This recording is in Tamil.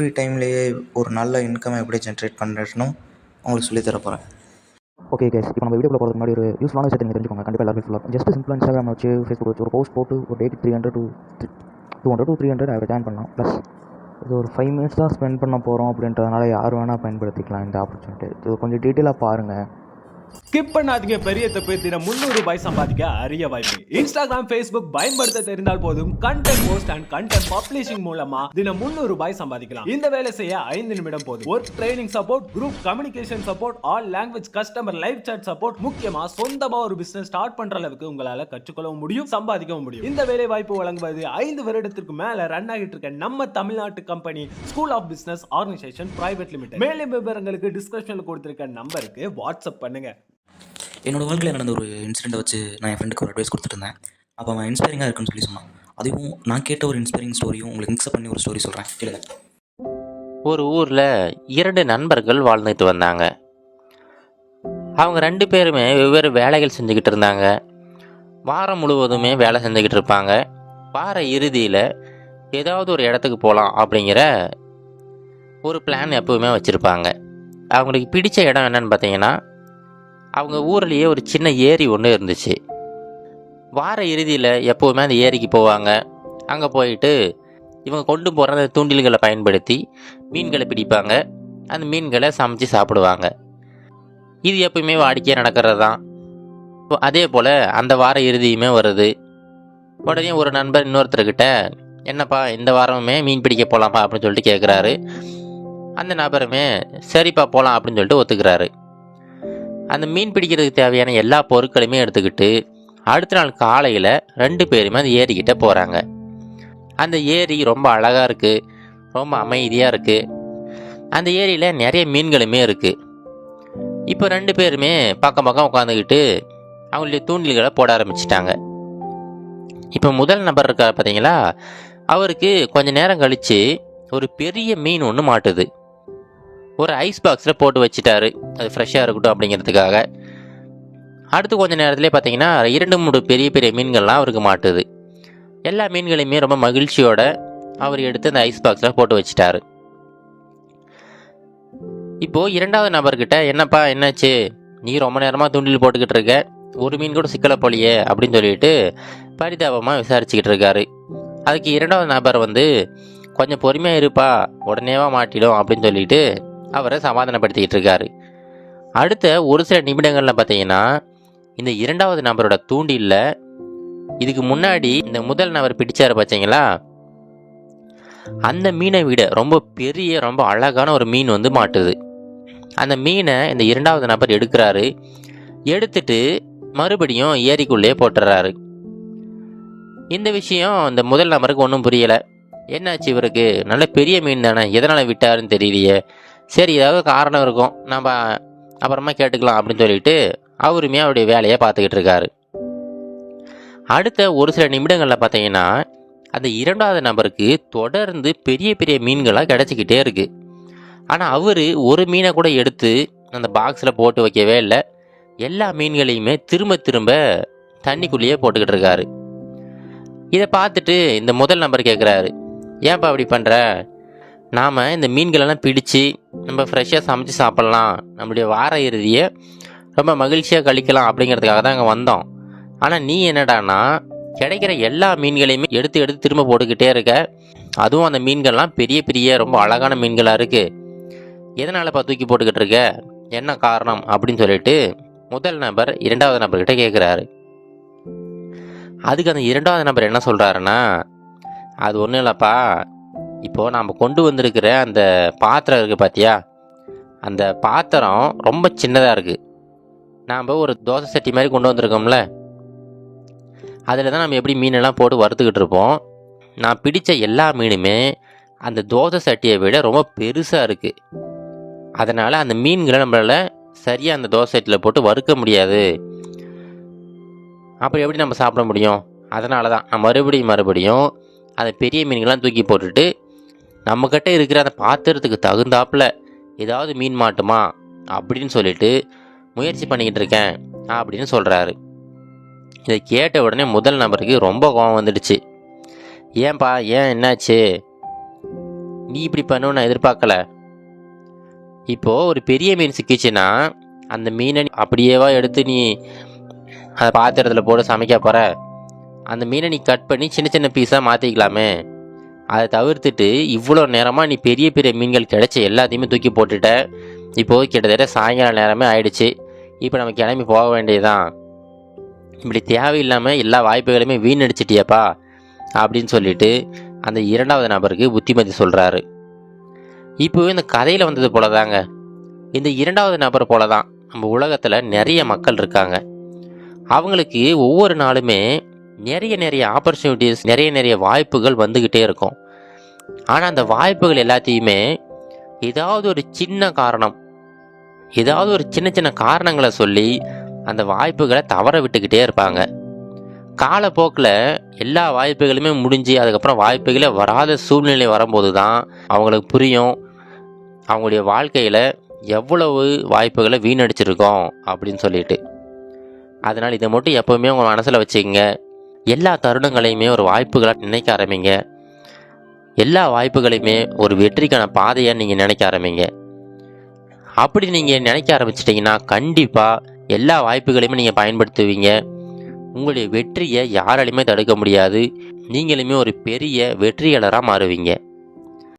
ஃப்ரீ டைம்லேயே ஒரு நல்ல இன்கம் எப்படி ஜென்ரேட் பண்ணுறதுன்னு உங்களுக்கு சொல்லித் தர போகிறேன். ஓகே கேஸ், இப்போ நம்ம வீடியோக்குள்ள போகிறதுக்கு முன்னாடி ஒரு யூஸ்ஃபுல்லான விஷயத்தை நீங்கள் தெரிஞ்சுக்கோங்க. கண்டிப்பாக எல்லாரும் யூஸ்ஃபுல்லாக ஜஸ்ட் சிம்பிளாக இன்ஸ்டாகிராம் வச்சு ஃபேஸ்புக் வச்சு ஒரு போஸ்ட் போட்டு ஒரு டேக்கு 200 to 300 அவர் ஜாயின் பண்ணலாம். ப்ளஸ் இது ஒரு 5 minutes தான் ஸ்பெண்ட் பண்ண போகிறோம் அப்படின்றதுனால யார் வேணால் பயன்படுத்திக்கலாம் இந்த ஆப்பர்ச்சுனிட்டி. இது கொஞ்சம் டீட்டெயிலாக பாருங்கள். ஸ்கிப் பண்ணாதீங்க. பெரிய தப்பு. தினம் ₹300 சம்பாதிக்க அரிய வாய்ப்பு. இன்ஸ்டாகிராம், ஃபேஸ்புக் பயன்படுத்த தெரிந்தால் போதும். Content post and content publishing மூலமா தினம் ₹300 சம்பாதிக்கலாம். இந்த வேலை செய்ய 5 நிமிடம் போதும். Work training support, group communication support, all language customer live chat support, முக்கியமா சொந்தமா ஒரு பிசினஸ் ஸ்டார்ட் பண்ற அளவுக்கு உங்களால கற்றுக்கொள்ளவும் முடியும், சம்பாதிக்கவும் முடியும். இந்த வேலை வாய்ப்பு வழங்குவது 5 வருடத்திற்கு மேல ரன் ஆகிட்டு இருக்க நம்ம தமிழ்நாட்டு company school of business organisation private limited. மேலும் விவரங்களுக்கு டிஸ்கிரிப்ஷன்ல கொடுத்திருக்க நம்பருக்கு வாட்ஸ்அப் பண்ணுங்க. என்னோடய வாழ்க்கையில் நடந்த ஒரு இன்சிடெண்ட்டை வச்சு நான் என் ஃப்ரெண்டுக்கு ஒரு அட்வைஸ் கொடுத்துட்டு இருந்தேன். அப்போ அவன் இன்ஸ்பைரிங்காக இருக்குன்னு சொல்லி சொன்னான். அதுவும் நான் கேட்ட ஒரு இன்ஸ்பைரிங் ஸ்டோரியும் உங்களுக்கு மிக்ஸ் பண்ணி ஒரு ஸ்டோரி சொல்கிறேன், கேளுங்க. ஒரு ஊரில் 2 நண்பர்கள் வாழ்ந்துட்டு வந்தாங்க. அவங்க 2 பேருமே வெவ்வேறு வேலைகள் செஞ்சுக்கிட்டு இருந்தாங்க. வாரம் முழுவதுமே வேலை செஞ்சுக்கிட்டு இருப்பாங்க. வார இறுதியில் ஏதாவது ஒரு இடத்துக்கு போகலாம் அப்படிங்கிற ஒரு பிளான் எப்போவுமே வச்சுருப்பாங்க. அவங்களுக்கு பிடிச்ச இடம் என்னன்னு பார்த்தீங்கன்னா, அவங்க ஊர்லேயே ஒரு சின்ன ஏரி ஒன்று இருந்துச்சு. வார இறுதியில் எப்போவுமே அந்த ஏரிக்கு போவாங்க. அங்கே போயிட்டு இவங்க கொண்டு போகிற அந்த தூண்டில்களை பயன்படுத்தி மீன்களை பிடிப்பாங்க. அந்த மீன்களை சமைச்சு சாப்பிடுவாங்க. இது எப்பவுமே வாடிக்கையாக நடக்கிறது தான். அதே போல் அந்த வார இறுதியுமே வருது. உடனே ஒரு நண்பர் இன்னொருத்தர்கிட்ட, என்னப்பா இந்த வாரமுமே மீன் பிடிக்க போகலாம்ப்பா அப்படின்னு சொல்லிட்டு கேட்குறாரு. அந்த நபருமே சரிப்பா போகலாம் அப்படின்னு சொல்லிட்டு ஒத்துக்கிறாரு. அந்த மீன் பிடிக்கிறதுக்கு தேவையான எல்லா பொருட்களையுமே எடுத்துக்கிட்டு அடுத்த நாள் காலையில் 2 பேருமே அந்த ஏரிக்கிட்ட போகிறாங்க. அந்த ஏரி ரொம்ப அழகாக இருக்குது, ரொம்ப அமைதியாக இருக்குது. அந்த ஏரியில் நிறைய மீன்களுமே இருக்குது. இப்போ 2 பேருமே பக்கம் பக்கம் உட்காந்துக்கிட்டு அவங்களுடைய தூண்டில்களை போட ஆரம்பிச்சிட்டாங்க. இப்போ முதல் நபர் இருக்கார் பார்த்தீங்களா, அவருக்கு கொஞ்ச நேரம் கழித்து ஒரு பெரிய மீன் ஒன்று மாட்டுது. ஒரு ஐஸ் பாக்ஸில் போட்டு வச்சுட்டாரு, அது ஃப்ரெஷ்ஷாக இருக்கட்டும் அப்படிங்கிறதுக்காக. அடுத்து கொஞ்சம் நேரத்துலேயே பார்த்தீங்கன்னா 2-3 பெரிய பெரிய மீன்கள்லாம் அவருக்கு மாட்டுது. எல்லா மீன்களையுமே ரொம்ப மகிழ்ச்சியோட அவர் எடுத்து அந்த ஐஸ் பாக்ஸில் போட்டு வச்சுட்டாரு. இப்போது 2வது நபர்கிட்ட, என்னப்பா என்னாச்சு, நீ ரொம்ப நேரமாக தூண்டில் போட்டுக்கிட்டு இருக்க, ஒரு மீன் கூட சிக்கலை போலியே அப்படின்னு சொல்லிட்டு பரிதாபமாக விசாரிச்சுக்கிட்டு இருக்காரு. அதுக்கு 2வது நபர் வந்து, கொஞ்சம் பொறுமையாக இருப்பா, உடனேவா மாட்டிடும் அப்படின்னு சொல்லிட்டு அவரை சமாதானப்படுத்திக்கிட்டு இருக்காரு. அடுத்த ஒரு சில நிமிடங்களில் பார்த்தீங்கன்னா, இந்த 2வது நபரோட தூண்டில்ல இதுக்கு முன்னாடி இந்த முதல் நபர் பிடிச்சாரு பார்த்தீங்களா, அந்த மீனை விட ரொம்ப பெரிய ரொம்ப அழகான ஒரு மீன் வந்து மாட்டுது. அந்த மீனை இந்த 2வது நபர் எடுக்கிறாரு. எடுத்துட்டு மறுபடியும் ஏரிக்குள்ளேயே போட்டுறாரு. இந்த விஷயம் இந்த முதல் நபருக்கு ஒன்றும் புரியலை. என்னாச்சு இவருக்கு, நல்ல பெரிய மீன் தானே, எதனால் விட்டாருன்னு தெரியலையே, சரி ஏதாவது காரணம் இருக்கும், நம்ம அப்புறமா கேட்டுக்கலாம் அப்படின்னு சொல்லிட்டு அவருமே அவருடைய வேலையை பார்த்துக்கிட்டு இருக்காரு. அடுத்த ஒரு சில நிமிடங்களில் பார்த்தீங்கன்னா, அந்த 2வது நபருக்கு தொடர்ந்து பெரிய பெரிய மீன்களாக கிடச்சிக்கிட்டே இருக்குது. ஆனால் அவர் ஒரு மீனை கூட எடுத்து அந்த பாக்ஸில் போட்டு வைக்கவே இல்லை. எல்லா மீன்களையுமே திரும்ப திரும்ப தண்ணிக்குள்ளேயே போட்டுக்கிட்டு இருக்காரு. இதை பார்த்துட்டு இந்த முதல் நபர் கேட்குறாரு, ஏன்ப்பா அப்படி பண்ணுற, நாம் இந்த மீன்களெல்லாம் பிடிச்சி நம்ம ஃப்ரெஷ்ஷாக சமைச்சு சாப்பிட்லாம், நம்மளுடைய வார இறுதியை ரொம்ப மகிழ்ச்சியாக கழிக்கலாம் அப்படிங்கிறதுக்காக தான் அங்கே வந்தோம். ஆனால் நீ என்னடானா கிடைக்கிற எல்லா மீன்களையுமே எடுத்து எடுத்து திரும்ப போட்டுக்கிட்டே இருக்க. அதுவும் அந்த மீன்கள்லாம் பெரிய பெரிய ரொம்ப அழகான மீன்களாக இருக்குது, எதனாலப்பா தூக்கி போட்டுக்கிட்டு இருக்க, என்ன காரணம் அப்படின்னு சொல்லிட்டு முதல் நபர் 2வது நபர்கிட்ட கேட்குறாரு. அதுக்கு அந்த 2வது நபர் என்ன சொல்கிறாருன்னா, அது ஒன்றும் இல்லைப்பா, இப்போது நாம் கொண்டு வந்திருக்கிற அந்த பாத்திரம் இருக்குது பார்த்தியா, அந்த பாத்திரம் ரொம்ப சின்னதாக இருக்குது. நாம் ஒரு தோசை சட்டி மாதிரி கொண்டு வந்திருக்கோம்ல, அதில் தான் நம்ம எப்படி மீனெல்லாம் போட்டு வறுத்துக்கிட்டு இருப்போம். நான் பிடித்த எல்லா மீனுமே அந்த தோசை சட்டியை விட ரொம்ப பெருசாக இருக்குது. அதனால் அந்த மீன்களை நம்மளால் சரியாக அந்த தோசை சட்டியில் போட்டு வறுக்க முடியாது. அப்புறம் எப்படி நம்ம சாப்பிட முடியும்? அதனால தான் நான் மறுபடியும் அந்த பெரிய மீன்கள்லாம் தூக்கி போட்டுட்டு நம்மக்கிட்ட இருக்கிற அந்த பாத்திரத்துக்கு தகுந்தாப்பில் ஏதாவது மீன் மாட்டுமா அப்படின்னு சொல்லிட்டு முயற்சி பண்ணிக்கிட்டு இருக்கேன் அப்படின்னு சொல்கிறாரு. இதை கேட்ட உடனே முதல் நபருக்கு ரொம்ப கோபம் வந்துடுச்சு. ஏன்பா, ஏன் என்னாச்சு, நீ இப்படி பண்ணுன்னு நான் எதிர்பார்க்கல. இப்போது ஒரு பெரிய மீன் சிக்கிச்சுன்னா அந்த மீனை அப்படியேவா எடுத்து நீ அதை பாத்திரத்தில் போட்டு சமைக்க போகிற? அந்த மீனை நீ கட் பண்ணி சின்ன சின்ன பீஸாக மாற்றிக்கலாமே. அதை தவிர்த்துட்டு இவ்வளோ நேரமாக நீ பெரிய பெரிய மீன்கள் கிடைச்ச எல்லாத்தையுமே தூக்கி போட்டுட்ட. இப்போது கிட்டத்தட்ட சாயங்கால நேரமே ஆயிடுச்சு. இப்போ நம்ம கிளம்பி போக வேண்டியதுதான். இப்படி தேவையில்லாமல் எல்லா வாய்ப்புகளையுமே வீணடிச்சிட்டியப்பா அப்படின்னு சொல்லிட்டு அந்த இரண்டாவது நபருக்கு புத்திமதி சொல்கிறாரு. இப்போவே இந்த கதையில் வந்தது போல தாங்க, இந்த இரண்டாவது நபர் போல தான் நம்ம உலகத்தில் நிறைய மக்கள் இருக்காங்க. அவங்களுக்கு ஒவ்வொரு நாளுமே நிறைய ஆப்பர்ச்சுனிட்டிஸ், நிறைய வாய்ப்புகள் வந்துக்கிட்டே இருக்கும். ஆனால் அந்த வாய்ப்புகள் எல்லாத்தையுமே ஏதாவது ஒரு சின்ன காரணம், ஏதாவது ஒரு சின்ன காரணங்களை சொல்லி அந்த வாய்ப்புகளை தவற விட்டுக்கிட்டே இருப்பாங்க. காலப்போக்கில் எல்லா வாய்ப்புகளுமே முடிஞ்சு அதுக்கப்புறம் வாய்ப்புகளே வராத சூழ்நிலை வரும்போது தான் அவங்களுக்கு புரியும் அவங்களுடைய வாழ்க்கையில் எவ்வளவு வாய்ப்புகளை வீணடிச்சிருக்கோம் அப்படின்னு சொல்லிட்டு. அதனால் இதை மட்டும் எப்போவுமே உங்கள் மனசில் வச்சுக்கோங்க. எல்லா தருணங்களையுமே ஒரு வாய்ப்புகளாக நினைக்க ஆரம்பிங்க. எல்லா வாய்ப்புகளையுமே ஒரு வெற்றிக்கான பாதையாக நீங்கள் நினைக்க ஆரம்பிங்க. அப்படி நீங்கள் நினைக்க ஆரம்பிச்சிட்டிங்கன்னா கண்டிப்பாக எல்லா வாய்ப்புகளையுமே நீங்கள் பயன்படுத்துவீங்க. உங்களுடைய வெற்றியை யாராலையுமே தடுக்க முடியாது. நீங்களுமே ஒரு பெரிய வெற்றியாளராக மாறுவீங்க.